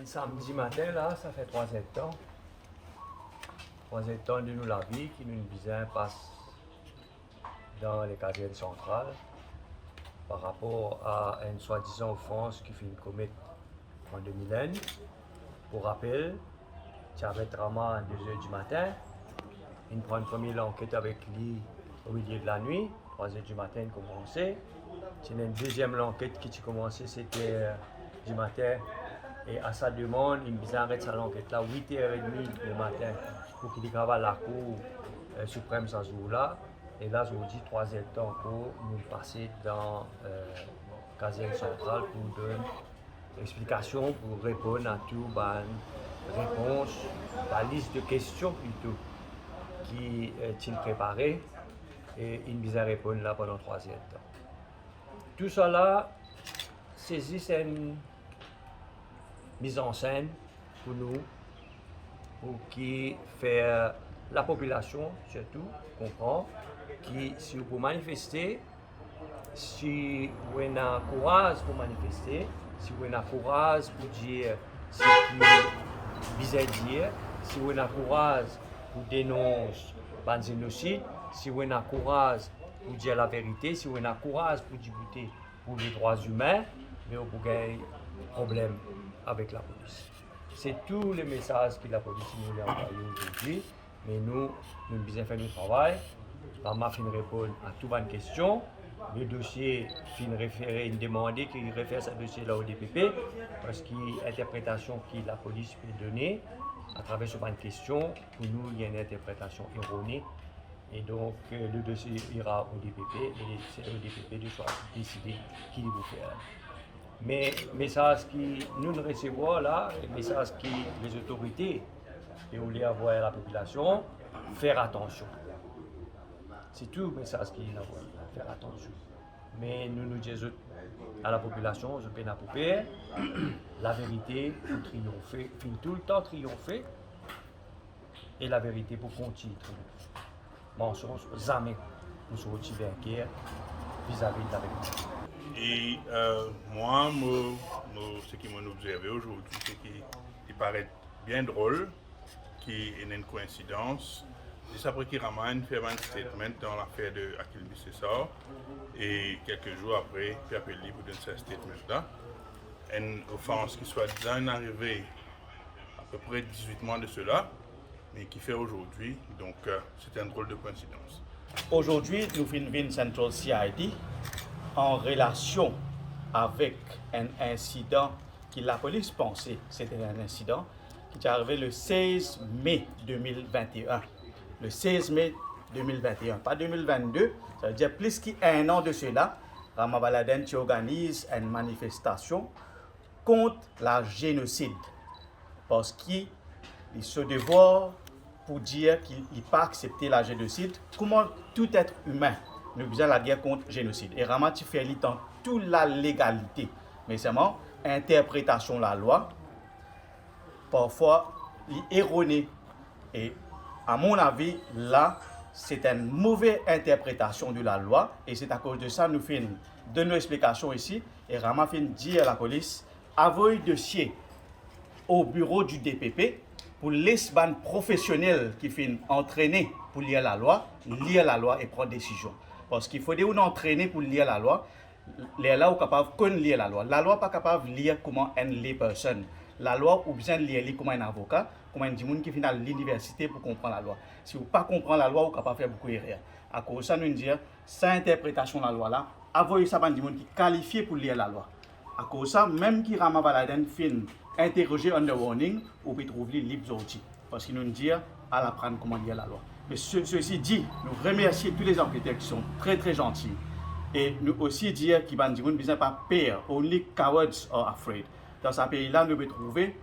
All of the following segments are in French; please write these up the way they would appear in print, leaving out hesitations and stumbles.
Un samedi matin, là, ça fait 3 temps. 3 temps de nous la vie qui nous bizarre passe dans les casernes centrales par rapport à une soi-disant offense qui fait une commettre en 2001. Pour rappel, tu avais drama à 2 h du matin. Il prend une première enquête avec lui au milieu de la nuit, 3 h du matin commencé. C'est une deuxième enquête qui a commencé, c'était du matin. Et à sa demande, il me arrête sa enquête là 8h30 le matin pour qu'il travaille à la Cour suprême ce jour-là. Et là, je vous dis 3 h temps pour nous passer dans la caserne centrale pour donner explication, pour répondre à tout, réponse, la liste de questions plutôt qui est préparée. Et il me répondre là pendant 3 h temps. Tout cela saisit une mise en scène pour nous, pour qui fait la population surtout comprend que si vous manifester, si vous avez courage pour manifester, si vous avez courage pour dire ce qui vous dire, si vous avez courage pour dénoncer le génocide, si vous avez courage pour dire la vérité, si vous avez courage pour discuter pour les droits humains, mais vous avez un problème avec la police. C'est tous les messages que la police nous a envoyés aujourd'hui, mais nous avons bien fait notre travail. Maman fin répondre à toutes les questions. Le dossier fin référé, il demandait qu'il réfère ce dossier-là au DPP, parce qu'il y a une interprétation que la police peut donner à travers ce ban de questions. Pour nous, il y a une interprétation erronée. Et donc, le dossier ira au DPP et c'est au DPP de décider qui il veut faire. Mais le message que nous recevons là, le message que les autorités veulent avoir à la population, faire attention. C'est tout le message qu'il a envoyé, faire attention. Mais nous disons à la population, je peine à pouper, la vérité pour triompher, finit tout le temps triompher, et la vérité pour continuer de triompher. Mensonge, jamais pour se retirer guerre vis-à-vis de la vérité. Et moi, ce qui m'a observé aujourd'hui, c'est qu'il paraît bien drôle, qu'il y ait une coïncidence. C'est après qu'il ramène fait un statement dans l'affaire de Akil Bissessar. Et quelques jours après, il appelle lui pour donner ce statement-là. Une offense qui soit déjà arrivée à peu près 18 mois de cela, mais qui fait aujourd'hui. Donc, c'est un drôle de coïncidence. Aujourd'hui, nous faisons Central CID en relation avec un incident que la police pensait c'était un incident qui est arrivé le 16 mai 2021. Le 16 mai 2021, pas 2022, ça veut dire plus qu'un an de cela, Rama Baladen organise une manifestation contre la génocide. Parce qu'il se devoir pour dire qu'il n'a pas accepté la génocide. Comment tout être humain nous besoin la guerre contre le génocide. Et Rama fait dans toute la légalité. Mais seulement, interprétation de la loi, parfois, erronée. Et à mon avis, là, c'est une mauvaise interprétation de la loi. Et c'est à cause de ça, nous faisons de nos explications ici. Et Rama fait dire à la police, envoyez le dossier au bureau du DPP pour les professionnels qui finissent entraîner pour lire la loi et prendre décision. Parce qu'il faut nous entraîner pour lire la loi. Les lois sont capables de lire la loi. La loi n'est pas capable de lire comment une personne. La loi ou besoin de lire comme un avocat, comme un gens qui vient à l'université pour comprendre la loi. Si vous ne comprenez pas la loi, vous êtes capable de faire beaucoup d'erreurs. À cause de ça, nous disons, sans interprétation de la loi là, envoyez ça à des gens qui sont qualifiés pour lire la loi. À cause de ça, même qui Rama Baladen fin interroger under warning, ou peut trouver libre outils. Parce qu'il nous dit à l'apprendre comment lire la loi. Mais ceci dit, nous remercions tous les enquêteurs qui sont très très gentils. Et nous aussi dire qu'ils ne besoin pas peur. Only cowards are afraid. Dans ce pays-là, nous pouvons trouver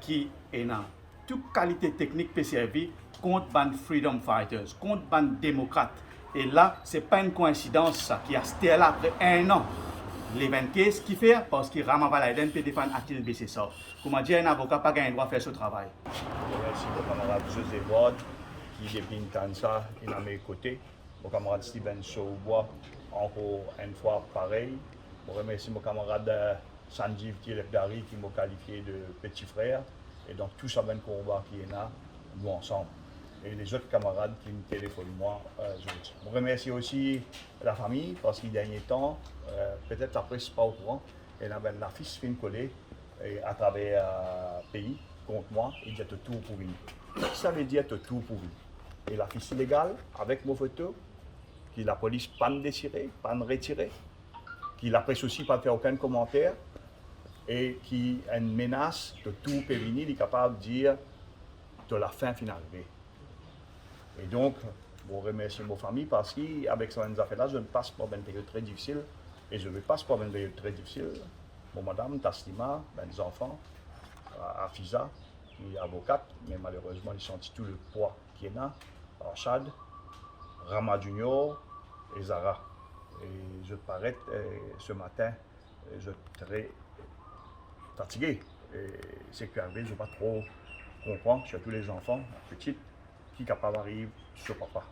qui est dans toute qualité technique peut servir contre les freedom fighters, contre les démocrates. Et là, ce n'est pas une coïncidence ça, qui a été là après un an. Les 20 cases qui fait parce que Rama Baladen peut défendre Akil Bissessar. Comment dire, un avocat n'a pas le droit de faire ce travail. Merci mon camarade José Ward qui depuis ça il est à mes côtés. Mon camarade Steven Chaubois, encore une fois pareil. Je remercie mon camarade Sanjiv Tilepdari qui m'a qualifié de petit frère. Et donc tout ça, ben combat qui est là, nous ensemble. Et les autres camarades qui me téléphonent moi. Je remercie aussi la famille parce qu'il y a un temps, peut-être après c'est pas au courant, et là ben, la fille fait une collée à travers le pays contre moi, il dit tout pour lui. Ça veut dire tout pour lui. Et la fille illégale avec mon photo, qui la police pas me déchirer, pas me retirer, qui la presse aussi pas faire aucun commentaire, et qui a une menace de tout peut venir, il est capable de dire de la fin finale. Et donc, je remercie ma famille parce qu'avec ces affaires-là, je ne passe pas une période très difficile. Et je ne passe pas une période très difficile. Mon madame, Taslima, mes enfants, Afiza, qui est avocate, mais malheureusement, ils sentent tout le poids qu'il y a là, Arshad, Rama Junior et Zara. Et je parais ce matin, je suis très fatigué. Et c'est que je ne vais pas trop comprendre, surtout les enfants, petites, qui est capable d'arriver sur papa.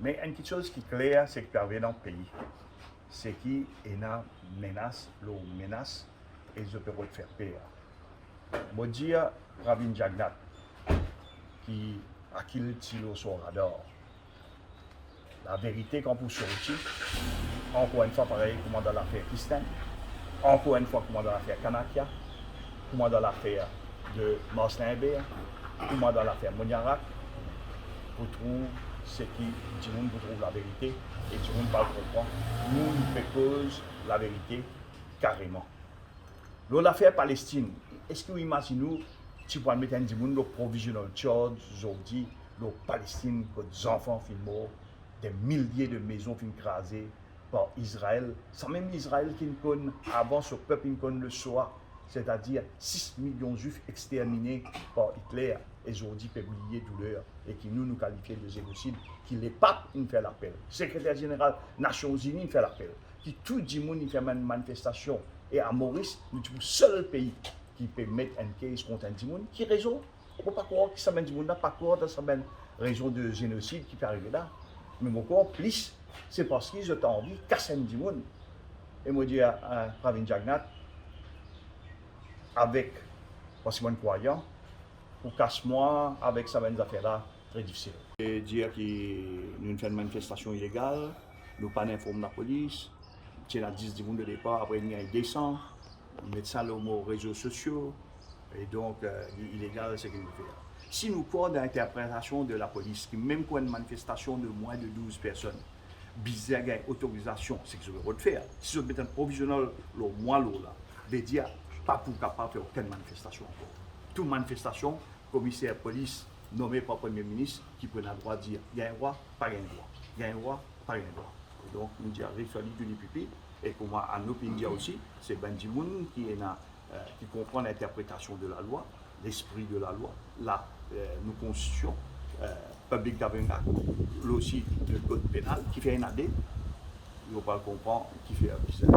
Mais une petite chose qui est claire, c'est que tu arrives dans le pays. C'est qu'il y a une menace, et je peux pas te faire peur. Je dis à Ravin Jagnat, qui a qui le tilo sur radar. La vérité qu'on peut sortir, encore une fois pareil, comme dans l'affaire Kistan, encore une fois comme dans l'affaire Kanakia, comme dans l'affaire de Marcelin Hébert, comme dans l'affaire Moniarak, pour trouver ce qui dit nous pour trouver la vérité et tout le monde va le comprendre. Nous fait cause la vérité carrément. L'affaire Palestine, est-ce que vous imaginez si vous mettez un monde le provisional charge aujourd'hui, le Palestine, des enfants filmés, des milliers de maisons écrasées par Israël, sans même Israël qui ne connaît avant ce peuple qui connaît le soir, c'est-à-dire 6 millions de juifs exterminés par Hitler. Et aujourd'hui, peut oublier douleur et qui nous qualifient de génocide, qui les papes nous fait l'appel, le secrétaire général des Nations Unies fait l'appel, qui tout le monde fait une manifestation. Et à Maurice, nous sommes le seul pays qui peut mettre un case contre un monde. Qui raison? On ne peut pas croire que ça mène du monde, pas croire que ça mène raison de génocide qui peut arriver là. Mais encore plus, c'est parce qu'ils ont envie de casser un monde. Et moi, je dis à Ravin Jagnat, avec, parce que je suis croyant, pour casse-moi avec ça, des affaires-là, très difficile. Et dire que nous faisons une manifestation illégale, nous pas d'informer la police, c'est la 10 du monde de départ, après il y a 200, on met ça aux réseaux sociaux, et donc illégal, c'est ce qu'il nous fait. Si nous croyons dans l'interprétation de la police, qui même pour une manifestation de moins de 12 personnes, bizarre autorisation, c'est que je veux le faire. Si je mets un provisionnel, le mois là, veut dire pas pour capable de faire aucune manifestation encore. Toute manifestation, commissaire police nommé par le Premier ministre qui prend le droit de dire il y a un roi, pas un droit. Il y a un roi, pas un droit. Et donc, nous disons référé du pipi. Et comme à nos pays aussi, c'est Benjamin qui comprend l'interprétation de la loi, l'esprit de la loi, nos constitutions, Public Government Act, aussi le code pénal, qui fait un AD, il ne faut pas le comprendre, qui fait qui a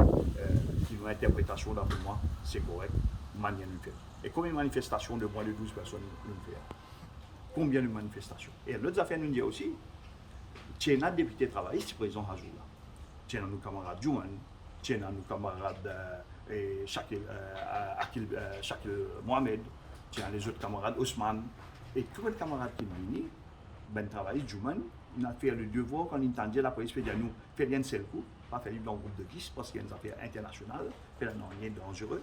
une interprétation d'après moi, c'est correct, manière de faire. Et combien de manifestations de moins de 12 personnes nous faisons? Combien de manifestations? Et l'autre affaire nous dit aussi, tu es un député travailliste présent à jour. Tu es nos camarades Jouman, tu es nos camarades Shakil Mohamed, tu as les autres camarades Ousmane, et tous les camarades qui viennent, ben travaillent Jouman, on a fait le devoir quand il entendait la police fait dire nous, fais rien de seul coup, pas faire dans le groupe de 10 parce qu'il y a une affaire internationale, fait rien de dangereux.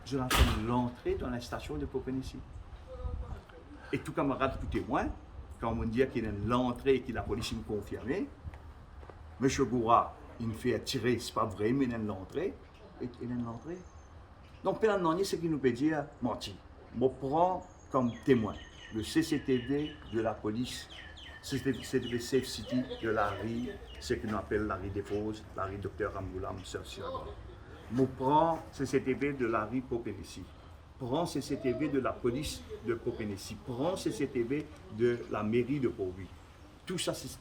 Je l'ai fait l'entrée dans la station de Popenissy. Et tout camarade, tout témoin, quand on me dit qu'il y a l'entrée et que la police me confirmait, M. Goura, il me fait tirer, c'est pas vrai, mais il y a l'entrée. Et il y a l'entrée. Donc, Pélan Nanier, c'est qu'il nous peut dire, menti. Je prends comme témoin le CCTV de la police, CCTV Safe City de la rue, ce qu'on appelle la rue des Fosses, la rue Dr Ramgoulam, Sir-Siragon. Je prends CCTV de la rue Popenissy. Prends CCTV de la police de Popenissy, prends CCTV de la mairie de Pau-Louis. Tout ça, c'est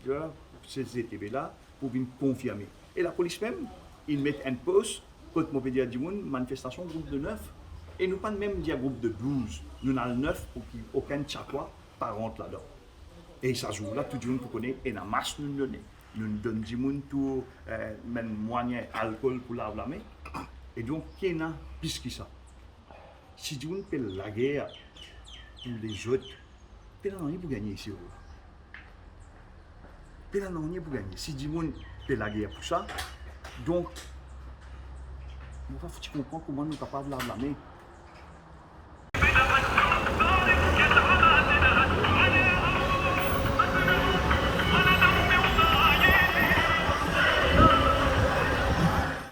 CCTV-là pour venir confirmer. Et la police même, ils mettent un poste, quand on peut dire du monde, manifestation, groupe de 9. Et nous pas même dire groupe de 12. Nous avons 9 pour qu'aucun tchakwa ne rentre là-dedans. Et ça joue là, tout le monde connaît, et la masse nous donne. Nous donnons du monde tout, même moyen, alcool pour laver la main. Et donc, il y en a plus que ça. Si tu veux la guerre pour les autres, tu n'as rien pour gagner ici. Tu n'as rien pour gagner. Si tu veux la guerre pour ça, donc, il faut comprendre comment nous sommes capables de la blâmer.